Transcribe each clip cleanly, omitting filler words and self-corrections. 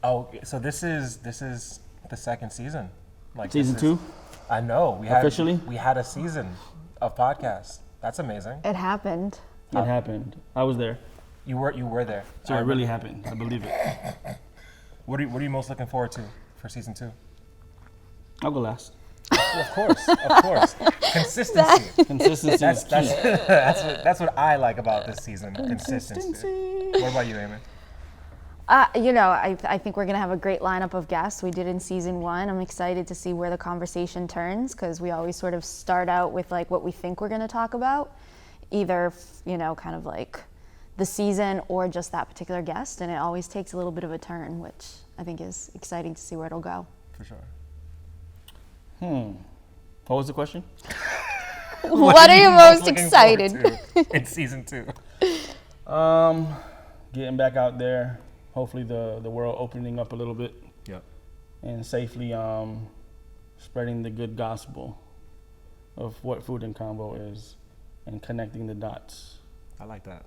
Oh, so this is the second season. Like Season 2? I know. Officially? We had a season of podcasts. That's amazing. It happened. It happened. I was there. You were there. So it really happened. I believe it. What are you most looking forward to for season 2? I'll go last. Well, of course. Consistency. Consistency is key. That's what I like about this season. Consistency. What about you, Amy? I think we're going to have a great lineup of guests. We did in season 1. I'm excited to see where the conversation turns because we always sort of start out with like what we think we're going to talk about, either, kind of like the season or just that particular guest. And it always takes a little bit of a turn, which I think is exciting to see where it'll go. For sure. What was the question? What are you most excited in season 2? Getting back out there. Hopefully the world opening up a little bit. Yep. And safely spreading the good gospel of what Food and Convo is and connecting the dots. I like that.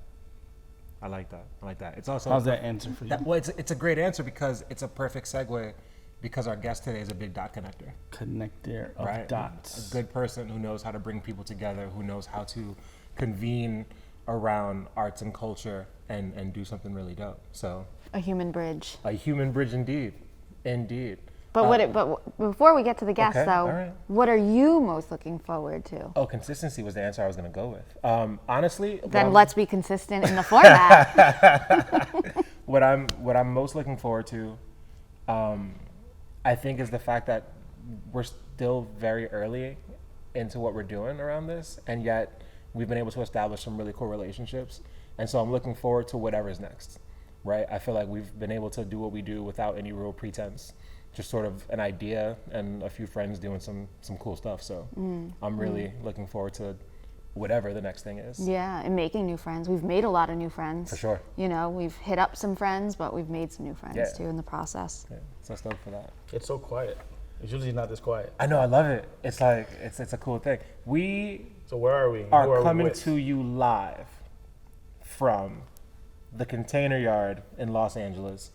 It's also how's that answer for you? Well, it's a great answer because it's a perfect segue because our guest today is a big dot connector. Connector of dots. A good person who knows how to bring people together, who knows how to convene around arts and culture and do something really dope. So a human bridge. A human bridge indeed. But before we get to the guests, right. What are you most looking forward to? Oh, consistency was the answer I was going to go with. Honestly, then let's be consistent in the format. What I'm most looking forward to, I think, is the fact that we're still very early into what we're doing around this, and yet we've been able to establish some really cool relationships. And so I'm looking forward to whatever's next. Right? I feel like we've been able to do what we do without any real pretense. Just sort of an idea and a few friends doing some cool stuff. So I'm really looking forward to whatever the next thing is. Yeah, and making new friends. We've made a lot of new friends. For sure. We've hit up some friends, but we've made some new friends too in the process. Yeah, so stoked for that. It's so quiet. It's usually not this quiet. I know, I love it. It's like, it's a cool thing. So where are we? Are coming to you live from the Container Yard in Los Angeles.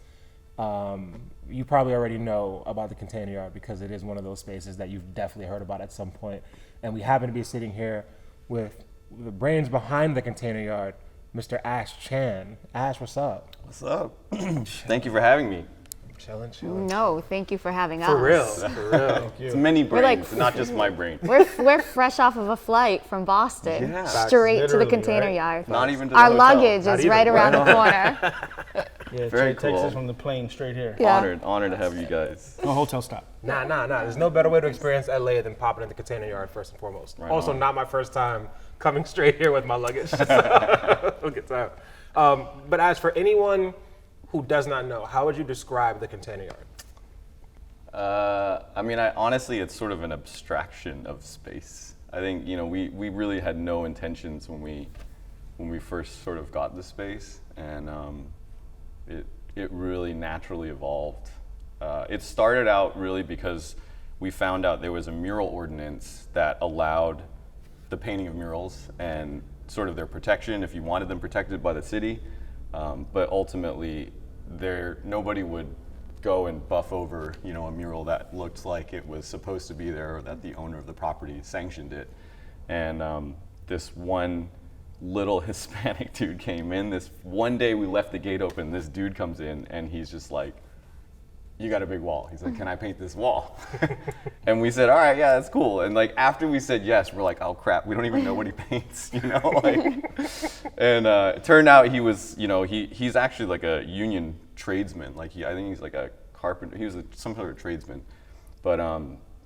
You probably already know about the Container Yard because it is one of those spaces that you've definitely heard about at some point. And we happen to be sitting here with the brains behind the Container Yard, Mr. Ash Chan. Ash, what's up? What's up? Thank you for having me. Chilling. No, thank you for having us. For real. Thank you. It's many brains, not just my brain. We're fresh off of a flight from Boston, straight to the Container Yard. Not even to the Our hotel. luggage is right around the corner. Yeah, very Trey cool. takes us from the plane straight here. Yeah. Honored to have you guys. No hotel stop. Nah. There's no better way to experience LA than popping in the Container Yard first and foremost. Right also, on. not my first time coming straight here with my luggage. So, good time. But as for anyone who does not know, how would you describe the Container Yard? Honestly, it's sort of an abstraction of space. I think, we really had no intentions when we first sort of got the space, and it really naturally evolved. It started out really because we found out there was a mural ordinance that allowed the painting of murals and sort of their protection if you wanted them protected by the city, but ultimately nobody would go and buff over, a mural that looked like it was supposed to be there or that the owner of the property sanctioned it. And this one little Hispanic dude came in. This one day we left the gate open, this dude comes in and he's just like, "You got a big wall." He's like, "Can I paint this wall?" And we said, "All right, yeah, that's cool." And like after we said yes, we're like, "Oh crap, we don't even know what he paints," And it turned out he was, he's actually like a union tradesman. I think he's like a carpenter. He was some sort of tradesman, but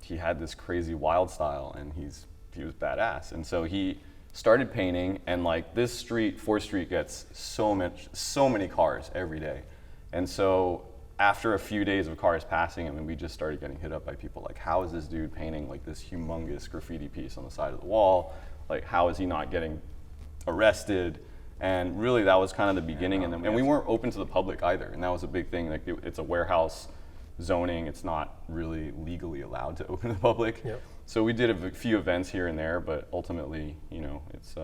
he had this crazy wild style, and he was badass. And so he started painting, and like this street, 4th Street, gets so many cars every day, and so after a few days of cars passing, we just started getting hit up by people like, "How is this dude painting like this humongous graffiti piece on the side of the wall? Like, how is he not getting arrested?" And really, that was kind of the beginning. And we weren't open to the public either, and that was a big thing. Like, it's a warehouse zoning; it's not really legally allowed to open to the public. Yep. So we did a few events here and there, but ultimately, it's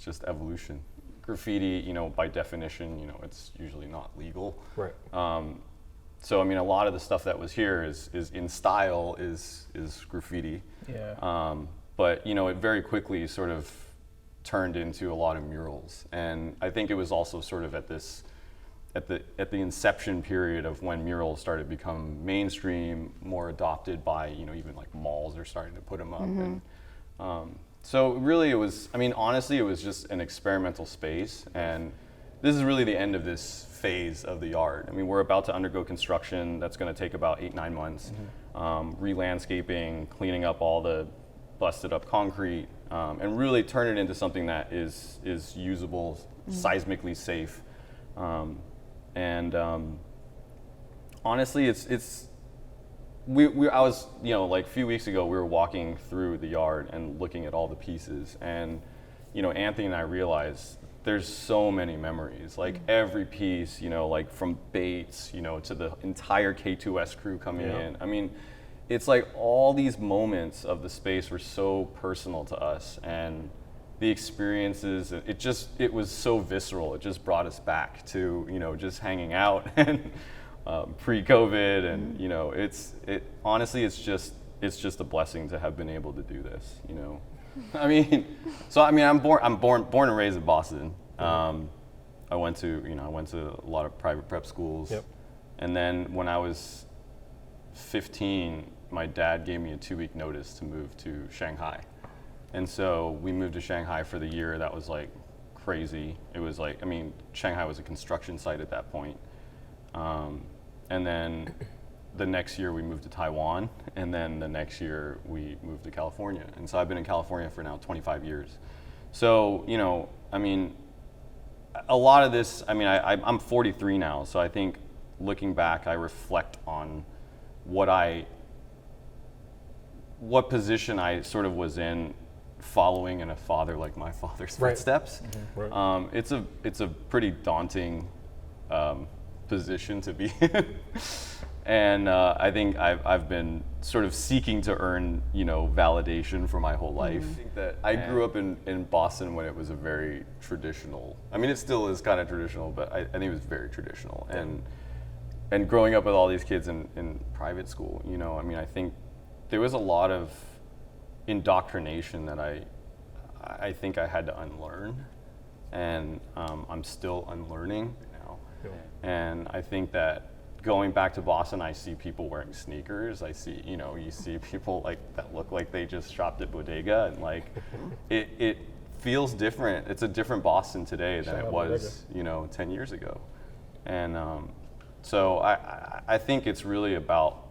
just evolution. graffiti, you know, by definition, you know, it's usually not legal. Right. So I mean, a lot of the stuff that was here is in style is graffiti. Yeah. But you know, it very quickly sort of turned into a lot of murals, and I think it was also sort of at the inception period of when murals started to become mainstream, more adopted by, you know, even like malls are starting to put them up. And so really it was, I mean, honestly, it was just an experimental space, and this is really the end of this phase of the yard. I mean, we're about to undergo construction that's going to take about 8-9 months, re-landscaping, cleaning up all the busted up concrete, and really turn it into something that is usable, seismically safe. Honestly, I was, you know, like a few weeks ago, we were walking through the yard and looking at all the pieces, and, you know, Anthony and I realized there's so many memories, like every piece, you know, like from Bates, you know, to the entire K2S crew coming in. I mean, it's like all these moments of the space were so personal to us, and the experiences, it was so visceral. It just brought us back to, you know, just hanging out and pre-COVID, and you know, honestly, it's just a blessing to have been able to do this, you know. I mean, I'm born and raised in Boston. I went to a lot of private prep schools, and then when I was 15, my dad gave me a 2-week notice to move to Shanghai. And so we moved to Shanghai for the year. That was like crazy. It was like, I mean, Shanghai was a construction site at that point. And then the next year we moved to Taiwan, and then the next year we moved to California. And so I've been in California for now 25 years. So, you know, I mean, a lot of this, I mean, I'm 43 now, so I think looking back, I reflect on what position I sort of was in following in a father like my father's footsteps. It's a pretty daunting position to be in. And I think I've been sort of seeking to earn, you know, validation for my whole life. I think that I grew up in Boston when it was a very traditional, I mean, it still is kind of traditional, but I think it was very traditional. And growing up with all these kids in private school, you know, I mean, I think there was a lot of indoctrination that I think I had to unlearn, and I'm still unlearning now. And I think that going back to Boston, I see people wearing sneakers. I see, you know, you see people like that look like they just shopped at Bodega, and like it feels different. It's a different Boston today than it was, you know, 10 years ago. And so I think it's really about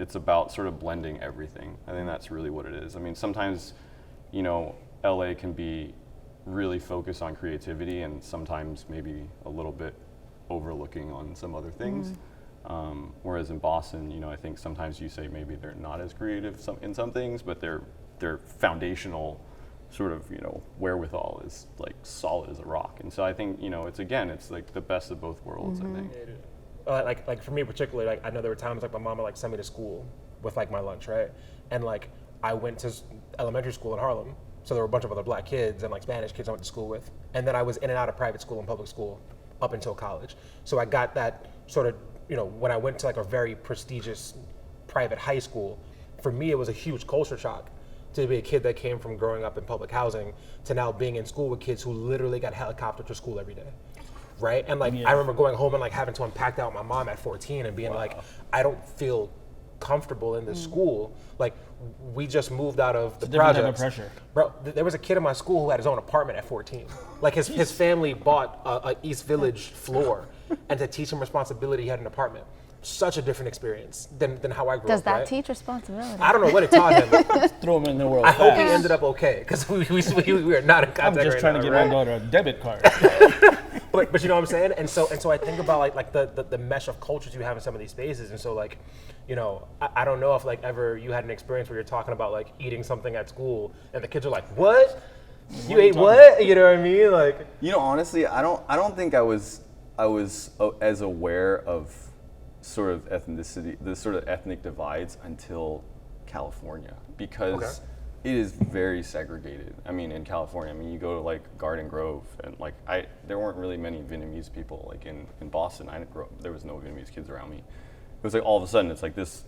sort of blending everything. I think that's really what it is. I mean, sometimes, you know, LA can be really focused on creativity, and sometimes maybe a little bit overlooking on some other things. Whereas in Boston, you know, I think sometimes you say maybe they're not as creative in some things, but their foundational sort of, you know, wherewithal is like solid as a rock. And so I think, you know, it's like the best of both worlds, I think. Like for me particularly, like I know there were times like my mom would like send me to school with like my lunch, right? And like I went to elementary school in Harlem, so there were a bunch of other black kids and like Spanish kids I went to school with. And then I was in and out of private school and public school up until college. So I got that sort of, you know, when I went to like a very prestigious private high school, for me it was a huge culture shock to be a kid that came from growing up in public housing to now being in school with kids who literally got helicoptered to school every day. Right? And like I remember going home and like having to unpack that with my mom at 14 and being like, I don't feel comfortable in this school. Like we just moved out of the projects. Pressure. Bro, there was a kid in my school who had his own apartment at 14. Like his family bought a East Village floor, and to teach him responsibility, he had an apartment. Such a different experience than how I grew up. Does that right? teach responsibility? I don't know what it taught him. Throw him in the world. I hope he ended up okay, because we are not in contact I'm just right trying now, to give right? my daughter a debit card. But you know what I'm saying? And so I think about like the mesh of cultures you have in some of these spaces. And so like, you know, I don't know if like ever you had an experience where you're talking about like eating something at school and the kids are like, what? You ate what? You know what I mean? Like, you know, honestly, I don't think I was as aware of sort of ethnicity, the sort of ethnic divides until California, because it is very segregated. I mean, in California, I mean, you go to like Garden Grove, and like there weren't really many Vietnamese people. Like in Boston, I didn't grow up, there was no Vietnamese kids around me. It was like all of a sudden, it's like this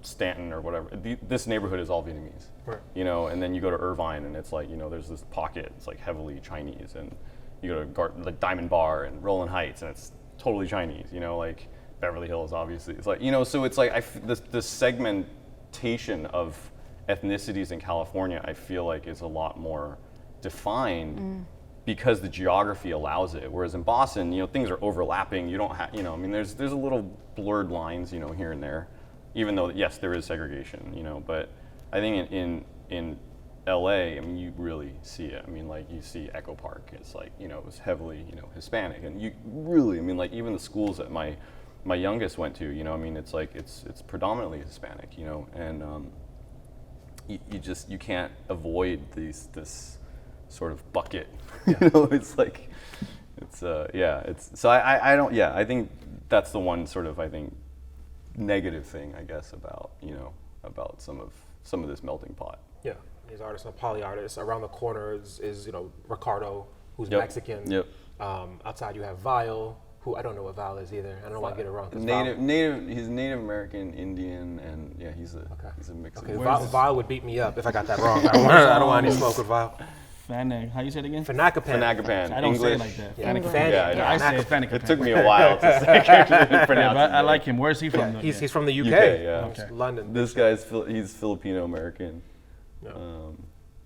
Stanton or whatever. This neighborhood is all Vietnamese, Right. you know. And then you go to Irvine, and it's like, you know, there's this pocket. It's like heavily Chinese, and you go to like Diamond Bar and Rolling Heights, and it's totally Chinese, you know, like Beverly Hills, obviously. It's like, you know, so it's like the segmentation of ethnicities in California, I feel like is a lot more defined because the geography allows it. Whereas in Boston, you know, things are overlapping. You don't have, you know, I mean, there's a little blurred lines, you know, here and there, even though, yes, there is segregation, you know, but I think in LA, I mean, you really see it. I mean, like, you see Echo Park, it's like, you know, it was heavily, you know, Hispanic. And you really, I mean, like, even the schools that my youngest went to, you know, I mean, it's like, it's predominantly Hispanic, you know, and you can't avoid this sort of bucket, you know, it's like, so I don't, I think that's the one sort of, I think, negative thing, I guess, about, you know, about some of this melting pot. Yeah, these artists are poly artists. Around the corner is you know, Ricardo, who's Yep. Mexican. Yep. Outside you have Vile, who I don't know what Vile is either. I don't want to get it wrong. 'Cause He's Native American, Indian, and yeah, he's a mix Okay, of Vile would beat me up if I got that wrong. I don't want any smoke with Vile. Fanag. How you say it again? Fanakapan. Fanagapan, I don't say it English. like that. Yeah, English. Fan- Yeah, I know. I say it Fanag. It took me a while to say pronounce But I it. like him. Where's he from? though? He's from the UK. UK, yeah. He's Okay. London. This guy's he's Filipino American. Yeah.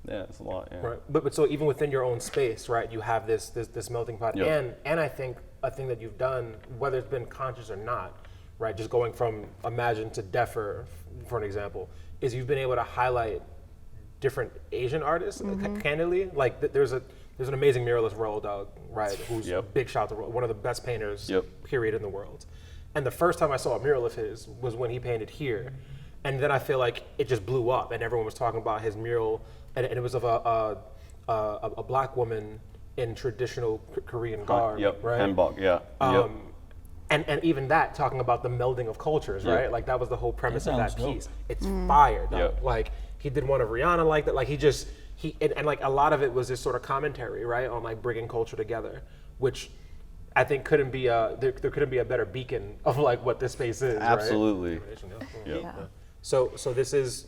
Yeah, it's a lot. Yeah. Right. But so even within your own space, right, you have this melting pot. Yep. And I think a thing that you've done, whether it's been conscious or not, right, just going from Imagine to Defer, for an example, is you've been able to highlight different Asian artists, candidly. Like there's an amazing muralist, Royal Dog, right, who's Yep. big shout to one of the best painters, Yep. period, in the world. And the first time I saw a mural of his was when he painted here. And then I feel like it just blew up, and everyone was talking about his mural, and it was of a black woman in traditional Korean garb, Yep. right? Hanbok. Yeah. Yep. And even that, talking about the melding of cultures, Yeah. right? Like that was the whole premise That of that sounds dope. piece. It's fire, though. Yeah. Like he did one of Rihanna like that. Like and like a lot of it was this sort of commentary, right, on like bringing culture together, which I think couldn't be there couldn't be a better beacon of like what this space is. Absolutely. Right? Yep. Yeah. So this is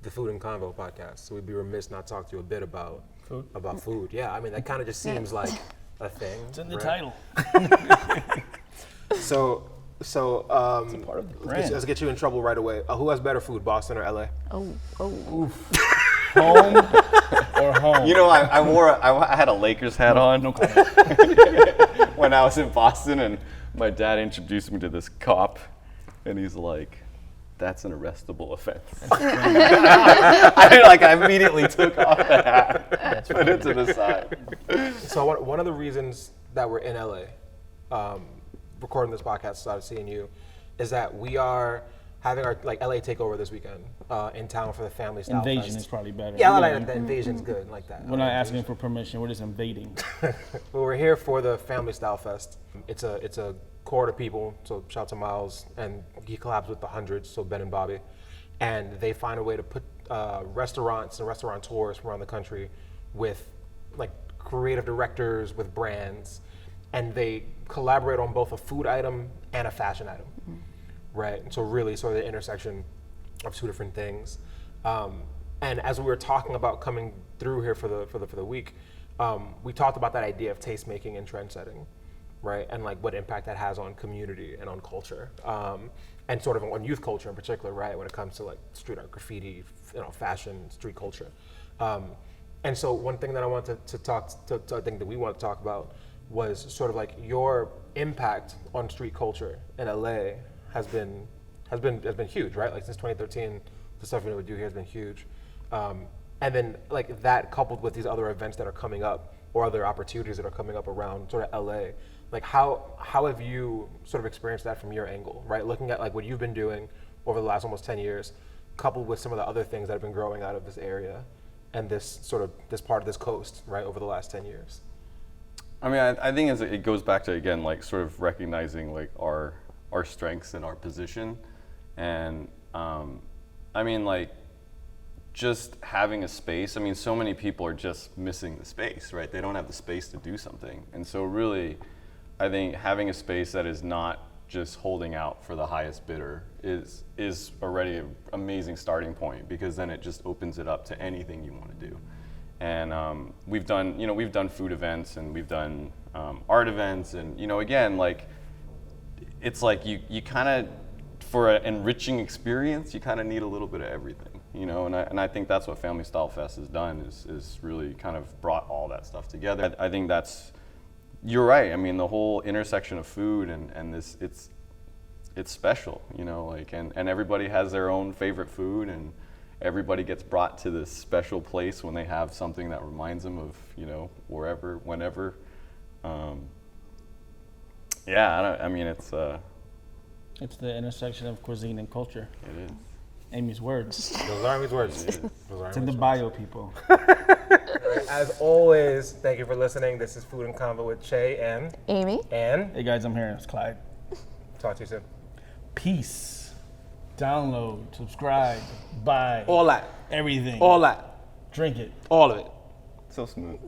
the Food and Convo podcast. So we'd be remiss not to talk to you a bit about food. Yeah, I mean that kind of just seems like a thing. It's in the right? title. So part of the brand. let's get you in trouble right away. Who has better food, Boston or LA? Oh. Home or home? You know, I had a Lakers hat on No comment. when I was in Boston, and my dad introduced me to this cop, and he's like, "That's an arrestable offense." I immediately took off the hat, put it to the side. So one of the reasons that we're in LA, recording this podcast, started seeing you, is that we are having our like LA takeover this weekend in town for the Family Style Invasion Fest. is probably better. Yeah, I like that. Invasion's good, like that. We're not asking for permission. We're just invading. Well, we're here for the Family Style Fest. It's a cohort of people, so shout out to Miles, and he collabs with the Hundreds, so Ben and Bobby, and they find a way to put restaurants and restaurateurs from around the country with like creative directors, with brands, and they collaborate on both a food item and a fashion item, right? And so really sort of the intersection of two different things. And as we were talking about coming through here for the week, we talked about that idea of taste making and trend setting, right? And like what impact that has on community and on culture, and sort of on youth culture in particular, right? When it comes to like street art, graffiti, fashion, street culture. And so one thing that I wanted I think that we want to talk about was sort of like your impact on street culture in LA has been huge, right? Like since 2013, the stuff we do here has been huge. And then like that coupled with these other events that are coming up or other opportunities that are coming up around sort of LA, like how have you sort of experienced that from your angle, right? Looking at like what you've been doing over the last almost 10 years, coupled with some of the other things that have been growing out of this area and this part of this coast, right, over the last 10 years. I mean, I think it goes back to, again, like sort of recognizing like our strengths and our position. And I mean, like just having a space. I mean, so many people are just missing the space, right? They don't have the space to do something. And so really, I think having a space that is not just holding out for the highest bidder is already an amazing starting point, because then it just opens it up to anything you want to do. And we've done food events, and we've done art events, and again, like, it's like you kind of, for an enriching experience, you kind of need a little bit of everything. And I think that's what Family Style Fest has done, is really kind of brought all that stuff together. I think you're right. I mean, the whole intersection of food and this, it's special, and everybody has their own favorite food, and everybody gets brought to this special place when they have something that reminds them of, wherever, whenever. It's the intersection of cuisine and culture. It is. Amy's words. Those are Amy's words. It's in the bio, people. As always, thank you for listening. This is Food and Convo with Che and Amy. Hey guys, I'm here. It's Clyde. Talk to you soon. Peace. Download, subscribe, buy. All that. Everything. All that. Drink it. All of it. So smooth.